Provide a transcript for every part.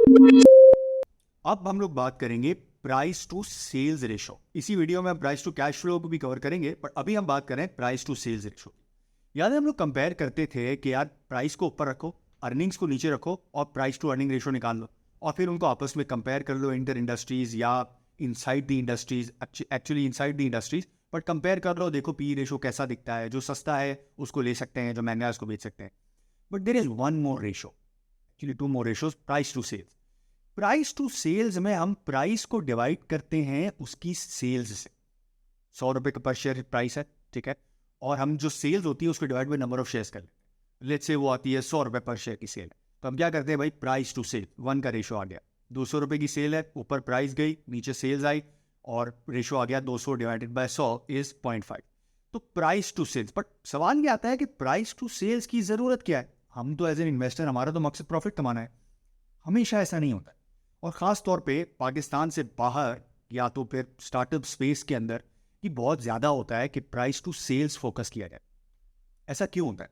अब हम लोग बात करेंगे प्राइस टू सेल्स रेशो। इसी वीडियो में हम प्राइस टू कैश फ्लो को भी कवर करेंगे, पर अभी हम बात करें प्राइस टू सेल्स रेशो। याद है हम लोग कंपेयर करते थे कि यार प्राइस को ऊपर रखो, अर्निंग्स को नीचे रखो और प्राइस टू अर्निंग रेशो निकाल लो और फिर उनको आपस में कंपेयर कर लो इंटर इंडस्ट्रीज या inside the industries, actually inside the industries, but compare कर लो, देखो पी रेशो कैसा दिखता है। जो सस्ता है उसको ले सकते हैं, जो महंगा है उसको बेच सकते हैं। But there is one more ratio, actually two more ratios, price to sales. Price to sales में हम प्राइस को डिवाइड करते हैं उसकी सेल्स से। 100 रुपए का पर शेयर प्राइस है, ठीक है, और हम जो सेल्स होती है उसको divide by number of shares कर लेते हैं। लेट्स से वो आती है 100 रुपए पर शेयर की सेल है, तो हम क्या करते हैं भाई, प्राइस टू सेल 1 का रेशो आ गया। 200 रुपए की सेल है, ऊपर प्राइस गई, नीचे सेल्स आई और रेशो आ गया 200 डिवाइडेड बाय 100 इज 0.5। तो प्राइस टू सेल्स। बट सवाल ये आता है कि प्राइस टू सेल्स की जरूरत क्या है? हम तो एज एन इन्वेस्टर, हमारा तो मकसद प्रॉफिट कमाना है। हमेशा ऐसा नहीं होता है, और ख़ास तौर पे पाकिस्तान से बाहर या तो फिर स्टार्टअप स्पेस के अंदर ये बहुत ज़्यादा होता है कि प्राइस टू सेल्स फोकस किया जाए। ऐसा क्यों होता है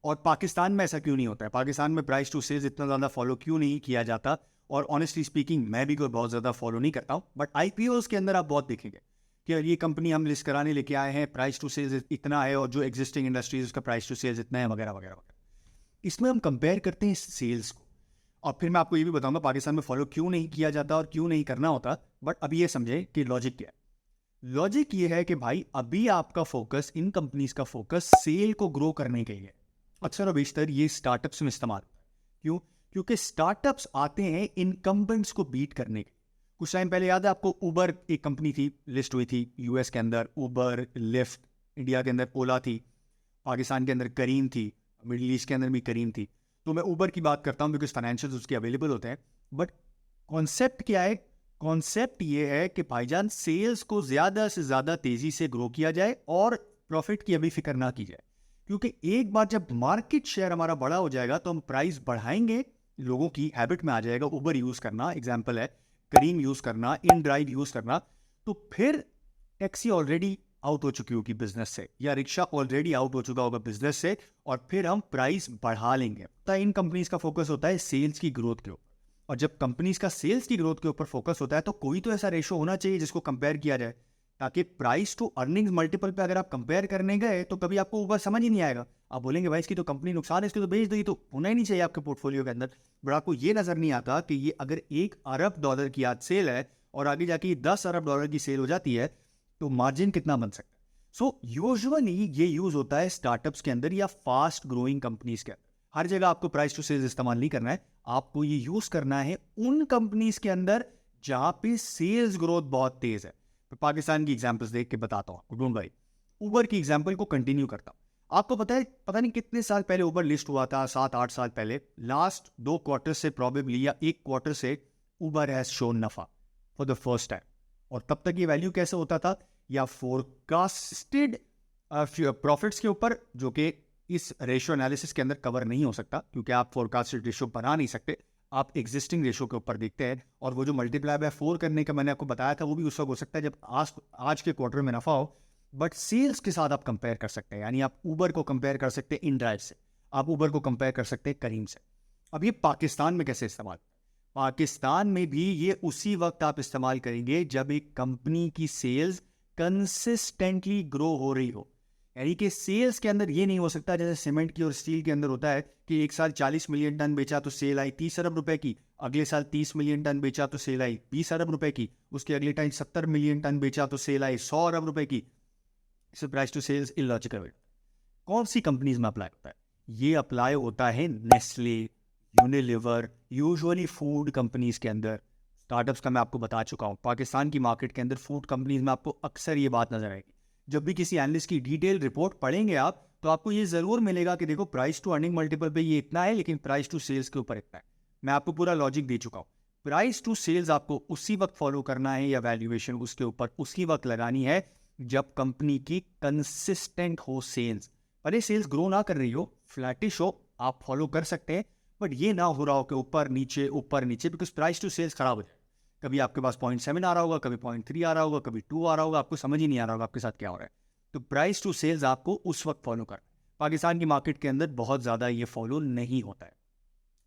और पाकिस्तान में ऐसा क्यों नहीं होता है? पाकिस्तान में प्राइस टू सेल्स इतना ज़्यादा फॉलो क्यों नहीं किया जाता? और ऑनेस्टली स्पीकिंग मैं भी कोई बहुत ज़्यादा फॉलो नहीं करता हूँ, बट IPOs के अंदर आप बहुत देखेंगे कि ये कंपनी हम लिस्ट कराने लेके आए हैं, प्राइस टू सेल्स इतना है और जो एग्जिस्टिंग इंडस्ट्रीज उसका प्राइस टू सेल्स इतना है, वगैरह वगैरह वगैरह। इसमें हम कंपेयर करते हैं सेल्स को। और फिर मैं आपको ये भी बताऊंगा पाकिस्तान में फॉलो क्यों नहीं किया जाता और क्यों नहीं करना होता। बट अभी ये समझे कि लॉजिक क्या है। लॉजिक ये है कि भाई अभी आपका फोकस, इन कंपनीज का फोकस सेल को ग्रो करने के लिए अक्सर और बेशतर ये स्टार्टअप्स में इस्तेमाल होता है। क्यों? क्योंकि स्टार्टअप्स आते हैं इनकम्बेंट्स को बीट करने के। कुछ टाइम पहले याद है आपको, उबर एक कंपनी थी, लिस्ट हुई थी यूएस के अंदर, उबर, लिफ्ट। इंडिया के अंदर ओला थी, पाकिस्तान के अंदर करीम थी, मिडिल ईस्ट के अंदर भी करीम थी। तो मैं उबर की बात करता हूँ बिकॉज फाइनेंशियल्स उसके अवेलेबल होते हैं। बट कॉन्सेप्ट क्या है? कॉन्सेप्ट ये है कि भाईजान सेल्स को ज़्यादा से ज़्यादा तेज़ी से ग्रो किया जाए और प्रॉफिट की अभी फिक्र ना की जाए। क्योंकि एक बार जब मार्केट शेयर हमारा बड़ा हो जाएगा तो हम प्राइस बढ़ाएंगे, लोगों की हैबिट में आ जाएगा उबर यूज़ करना, एग्जाम्पल है करीम यूज़ करना, इन ड्राइव यूज़ करना। तो फिर टैक्सी ऑलरेडी आउट हो चुकी होगी बिजनेस से, या रिक्शा ऑलरेडी आउट हो चुका होगा बिजनेस से, और फिर हम प्राइस बढ़ा लेंगे। तो इन कंपनीज का फोकस होता है सेल्स की ग्रोथ के ऊपर, और जब कंपनीज का सेल्स की ग्रोथ के ऊपर फोकस होता है तो कोई तो ऐसा रेशो होना चाहिए जिसको कंपेयर किया जाए, ताकि प्राइस टू अर्निंग्स मल्टीपल पे अगर आप कंपेयर करने गए तो कभी आपको ऊपर समझ ही नहीं आएगा। आप बोलेंगे भाई इसकी तो कंपनी नुकसान है, इसकी तो बेच दो, ये तो होना ही नहीं चाहिए आपके पोर्टफोलियो के अंदर। बट आपको ये नजर नहीं आता कि ये अगर $1 अरब की आज सेल है और आगे जाके $10 अरब की सेल हो जाती है तो मार्जिन कितना बन सकता है। सो यूजुअली ये यूज होता है स्टार्टअप्स के अंदर या फास्ट ग्रोइंग कंपनीज के अंदर। हर जगह आपको प्राइस टू सेल्स इस्तेमाल नहीं करना है, आपको ये यूज करना है उन कंपनीज के अंदर जहां पे सेल्स ग्रोथ बहुत तेज है। तो पाकिस्तान की एग्जांपल्स देख के बताता हूँ डून भाई। उबर की एग्जांपल को कंटिन्यू करता हूँ। आपको पता है, पता नहीं कितने साल पहले उबर लिस्ट हुआ था, 7-8 साल पहले। लास्ट 2 क्वार्टर से प्रॉबेबली या 1 क्वार्टर से उबर हैज शोन नफा फॉर द फर्स्ट टाइम। और तब तक ये वैल्यू कैसे होता था, या फोरकास्टेड प्रॉफिट्स के ऊपर, जो कि इस रेशियो एनालिसिस के अंदर कवर नहीं हो सकता क्योंकि आप फोरकास्टेड रेशियो बना नहीं सकते। आप एग्जिस्टिंग रेशियो के ऊपर देखते हैं, और वो जो मल्टीप्लाई बाय 4 करने का मैंने आपको बताया था वो भी उस वक्त हो सकता है जब आज के क्वार्टर में नफा हो। बट सेल्स के साथ आप कंपेयर कर सकते हैं, यानी आप उबर को कंपेयर कर सकते हैं इन ड्राइव से, आप उबर को कंपेयर कर सकते हैं करीम से। अब ये पाकिस्तान में कैसे इस्तेमाल? पाकिस्तान में भी ये उसी वक्त आप इस्तेमाल करेंगे जब एक कंपनी की सेल्स कंसिस्टेंटली ग्रो हो रही हो। यानी कि सेल्स के अंदर ये नहीं हो सकता जैसे सीमेंट की और स्टील के अंदर होता है कि एक साल 40 मिलियन टन बेचा तो सेल आई 30 अरब रुपए की, अगले साल 30 मिलियन टन बेचा तो सेल आई 20 अरब रुपए की, उसके अगले टाइम 70 मिलियन टन बेचा तो सेल आई 100 अरब रुपए की। इसे प्राइस टू सेल्स इलॉजिकल। कौन सी कंपनीज में अप्लाई होता है? ये अप्लाई होता है Nestle, Unilever, usually food companies के अंदर। स्टार्टअप्स का मैं आपको बता चुका हूँ, पाकिस्तान की मार्केट के अंदर फूड कंपनीज में आपको अक्सर ये बात नजर आएगी। जब भी किसी एनालिस्ट की डिटेल रिपोर्ट पढ़ेंगे आप तो आपको ये जरूर मिलेगा कि देखो प्राइस टू अर्निंग मल्टीपल पे ये इतना है, लेकिन प्राइस टू सेल्स के ऊपर इतना है। मैं आपको पूरा लॉजिक दे चुका हूँ। प्राइस टू सेल्स आपको उसी वक्त फॉलो करना है, या वैल्यूएशन उसके ऊपर उसी वक्त लगानी है जब कंपनी की कंसिस्टेंट हो सेल्स। अरे सेल्स ग्रो ना कर रही हो, फ्लैटिश हो, आप फॉलो कर सकते हैं, बट ये ना हो रहा हो कि ऊपर नीचे, बिकॉज प्राइस टू सेल्स खराब हो जाए। कभी आपके पास 0.7 आ रहा होगा, कभी 0.3 आ रहा होगा, कभी 2 आ रहा होगा, आपको समझ ही नहीं आ रहा होगा आपके साथ क्या हो रहा है। तो प्राइस टू सेल्स आपको उस वक्त फॉलो करना है। पाकिस्तान की मार्केट के अंदर बहुत ज़्यादा ये फॉलो नहीं होता है,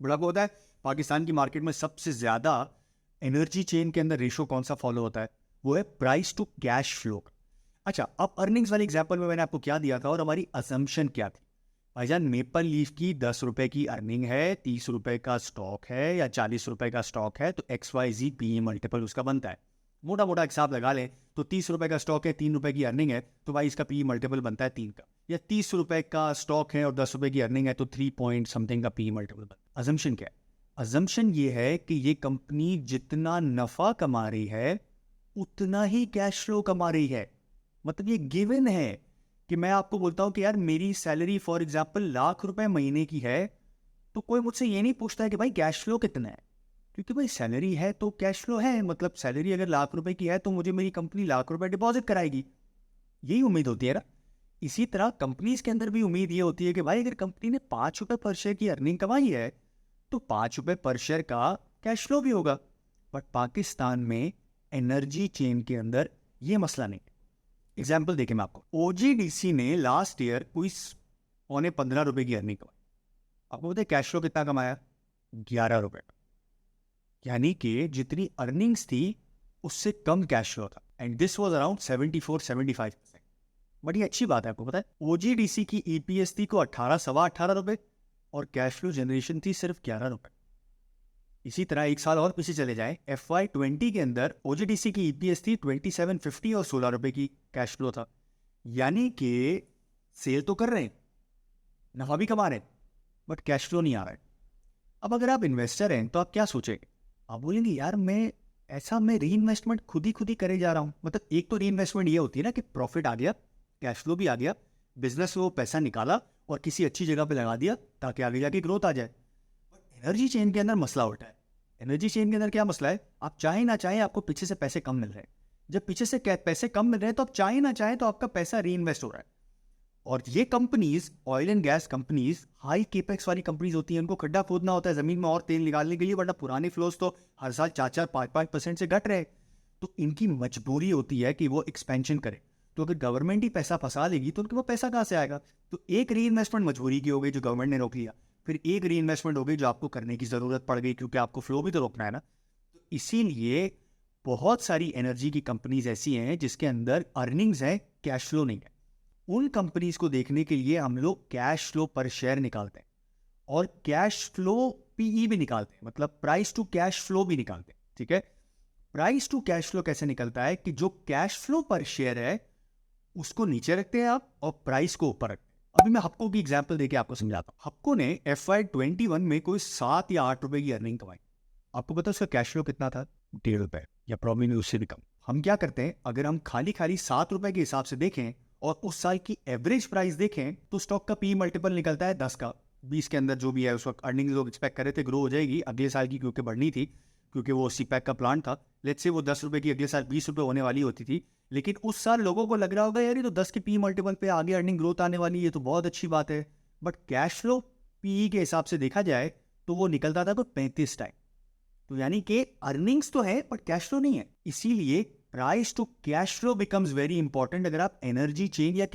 बड़ा होता है। पाकिस्तान की मार्केट में सबसे ज़्यादा एनर्जी चेन के अंदर रेशो कौन सा फॉलो होता है? वो है प्राइस टू कैश फ्लो। अच्छा, अब अर्निंग्स वाले एग्जाम्पल में मैंने आपको क्या दिया था और हमारी असम्पशन क्या थी? भाईजान, मेपल लीफ की 10 रुपए की अर्निंग है, 30 रुपए का स्टॉक है या 40 रुपए का स्टॉक है, तो XYZ PE मल्टीपल उसका बनता है। मोटा मोटा हिसाब लगा लें तो 30 रुपए का स्टॉक है, 3 रुपए की अर्निंग है, तो भाई इसका PE मल्टीपल बनता है 3 का। या 30 रुपए का स्टॉक है और 10 रुपए की अर्निंग है, तो 3 पॉइंट समथिंग का PE मल्टीपल बनता है। अजम्पशन क्या है? अजम्पशन ये है कि ये कंपनी जितना नफा कमा रही है उतना ही कैश फ्लो कमा रही है। मतलब ये गिवन है कि मैं आपको बोलता हूं कि यार मेरी सैलरी फॉर एग्जांपल ₹1,00,000 महीने की है, तो कोई मुझसे ये नहीं पूछता है कि भाई कैश फ्लो कितना है, क्योंकि भाई सैलरी है तो कैश फ्लो है। मतलब सैलरी अगर ₹1,00,000 की है तो मुझे मेरी कंपनी ₹1,00,000 डिपॉजिट कराएगी, यही उम्मीद होती है ना। इसी तरह कंपनीज के अंदर भी उम्मीद ये होती है कि भाई अगर कंपनी ने ₹5 पर शेयर की अर्निंग कमाई है तो ₹5 पर शेयर का कैश फ्लो भी होगा। बट पाकिस्तान में एनर्जी चेन के अंदर ये मसला नहीं है। एग्जाम्पल देखें मैं आपको, OGDC ने लास्ट ईयर कोई ₹15.5 की अर्निंग कमाई। आपको पता है कैश फ्लो कितना कमाया? ₹11। यानी कि जितनी अर्निंग्स थी उससे कम कैश फ्लो था, एंड दिस वाज अराउंड 74-75%। बड़ी अच्छी बात है। आपको पता है OGDC की EPS थी को 18-18.25 रुपए और कैश फ्लो जनरेशन थी सिर्फ ₹11। इसी तरह एक साल और पीछे चले जाएं, FY20 के अंदर OGDC की EPS थी 27.50 और ₹16 की कैश फ्लो था। यानी कि सेल तो कर रहे हैं, नफा भी कमा रहे हैं, बट कैश फ्लो नहीं आ रहा है। अब अगर आप इन्वेस्टर हैं तो आप क्या सोचेंगे? आप बोलेंगे यार मैं री इन्वेस्टमेंट खुद ही करे जा रहा हूँ। मतलब एक तो री इन्वेस्टमेंट ये होती है ना कि प्रॉफिट आ गया, कैश फ्लो भी आ गया, बिजनेस में वो पैसा निकाला और किसी अच्छी जगह पे लगा दिया ताकि आगे जाके ग्रोथ आ जाए। एनर्जी चेन के अंदर मसला उल्टा है। एनर्जी चेन के अंदर क्या मसला है? आप चाहे ना चाहे आपको पीछे से पैसे कम मिल रहे हैं। जब पीछे से पैसे कम मिल रहे हैं तो आप चाहे ना चाहे तो आपका पैसा री इन्वेस्ट हो रहा है। और ये companies, oil and gas companies, high capex वाली कंपनीज होती हैं। उनको खड्डा खोदना होता है जमीन में और तेल निकालने के लिए, वरना पुराने फ्लोस तो हर साल 4-5% से घट रहे। तो इनकी मजबूरी होती है कि वो एक्सपेंशन करे। तो अगर गवर्नमेंट ही पैसा फंसा लेगी तो उनके वो पैसा कहाँ से आएगा? तो एक री इन्वेस्टमेंट मजबूरी की हो गई जो गवर्नमेंट ने रोक लिया, फिर एक री इन्वेस्टमेंट हो गई जो आपको करने की जरूरत पड़ गई क्योंकि आपको फ्लो भी तो रोकना है ना। तो इसीलिए बहुत सारी एनर्जी की कंपनीज ऐसी हैं जिसके अंदर अर्निंग्स है, कैश फ्लो नहीं है। उन कंपनीज को देखने के लिए हम लोग कैश फ्लो पर शेयर निकालते हैं और कैश फ्लो PE भी निकालते हैं, मतलब प्राइस टू कैश फ्लो भी निकालते हैं। ठीक है, प्राइस टू कैश फ्लो कैसे निकलता है कि जो कैश फ्लो पर शेयर है उसको नीचे रखते हैं आप और प्राइस को ऊपर रखते हैं। अभी मैं हप्को की एग्जांपल देके आपको समझाता हूँ। हप्को ने FY21 में कोई 7 या 8 रुपए की अर्निंग कमाई। आपको पता है उसका कैश फ्लो कितना था? ₹1.5 या प्रॉब्लम उससे भी कम। हम क्या करते हैं, अगर हम खाली 7 रुपए के हिसाब से देखें और उस साल की एवरेज प्राइस देखें तो स्टॉक का PE मल्टीपल निकलता है 10 का। 20 के अंदर जो भी है उस वक्त अर्निंग लोग एक्सपेक्ट कर रहे थे ग्रो हो जाएगी अगले साल की, क्योंकि बढ़नी थी, क्योंकि वो CPEC का प्लान था। लेट्स से वो 10 रुपए की अगले साल 20 रुपए होने वाली होती थी, लेकिन उस साल लोगों को लग रहा होगा यार ये तो 10 के PE मल्टीपल पे आगे अर्निंग ग्रोथ आने वाली है, तो बहुत अच्छी बात है। बट कैश फ्लो PE के हिसाब से देखा जाए तो वो निकलता था कोई 35 टाइम। तो यानी कि अर्निंग्स तो है बट कैश फ्लो नहीं है। इसीलिए price to cash flow becomes very important अगर आप एनर्जी चेन या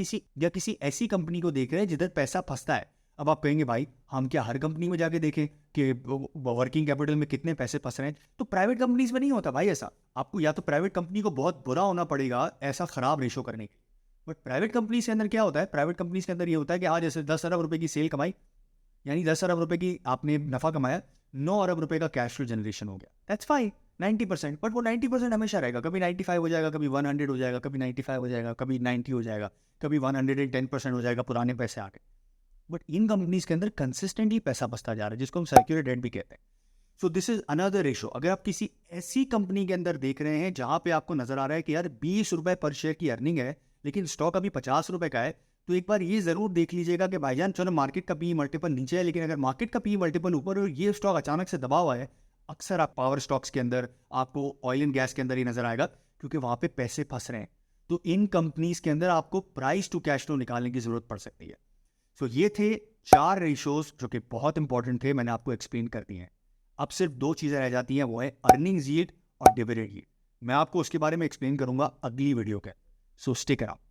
किसी ऐसी कंपनी को देख रहे हैं जिधर पैसा फंसता है। अब आप कहेंगे भाई हम क्या हर कंपनी में जाके देखें कि वर्किंग कैपिटल में कितने पैसे फंस रहे हैं? तो प्राइवेट कंपनीज में नहीं होता भाई ऐसा। आपको या तो प्राइवेट कंपनी को बहुत बुरा होना पड़ेगा ऐसा खराब रेशो करने के लिए। बट प्राइवेट कंपनीज के अंदर क्या होता है? प्राइवेट कंपनीज के अंदर ये होता है कि आज जैसे 10 अरब रुपए की सेल कमाई, यानी 10 अरब रुपए की आपने नफा कमाया, 9 अरब रुपए का कैश फ्लो जनरेशन हो गया। That's fine, 90%। बट वो 90% हमेशा रहेगा। कभी 95 हो जाएगा, कभी 100 हो जाएगा, कभी 95 हो जाएगा, कभी 90 हो जाएगा, कभी 110% हो जाएगा पुराने पैसे आके। बट इन कंपनीज के अंदर कंसिस्टेंटली पैसा बचता जा रहा है, जिसको हम सर्कुलर डेट भी कहते हैं। So this is another ratio. अगर आप किसी ऐसी कंपनी के अंदर देख रहे हैं जहां पे आपको नजर आ रहा है कि यार 20 रुपए पर शेयर की अर्निंग है लेकिन स्टॉक अभी 50 रुपए का है, तो एक बार ये जरूर देख लीजिएगा कि भाईजान चलो मार्केट का PE मल्टीपल नीचे है, लेकिन अगर मार्केट का PE मल्टीपल ऊपर और ये स्टॉक अचानक से दबा हुआ है, अक्सर आप पावर स्टॉक्स के अंदर, आपको ऑयल एंड गैस के अंदर ही नजर आएगा क्योंकि वहां पे पैसे फंस रहे हैं। तो इन कंपनीज के अंदर आपको प्राइस टू कैश फ्लो निकालने की जरूरत पड़ सकती है। सो ये थे 4 रेशोज जो कि बहुत इंपॉर्टेंट थे, मैंने आपको एक्सप्लेन कर दिए हैं। अब सिर्फ 2 चीजें रह जाती हैं, वो है अर्निंग्स यील्ड और डिविडेंड यील्ड। मैं आपको उसके बारे में एक्सप्लेन करूंगा अगली वीडियो के। सो स्टिक अराउंड।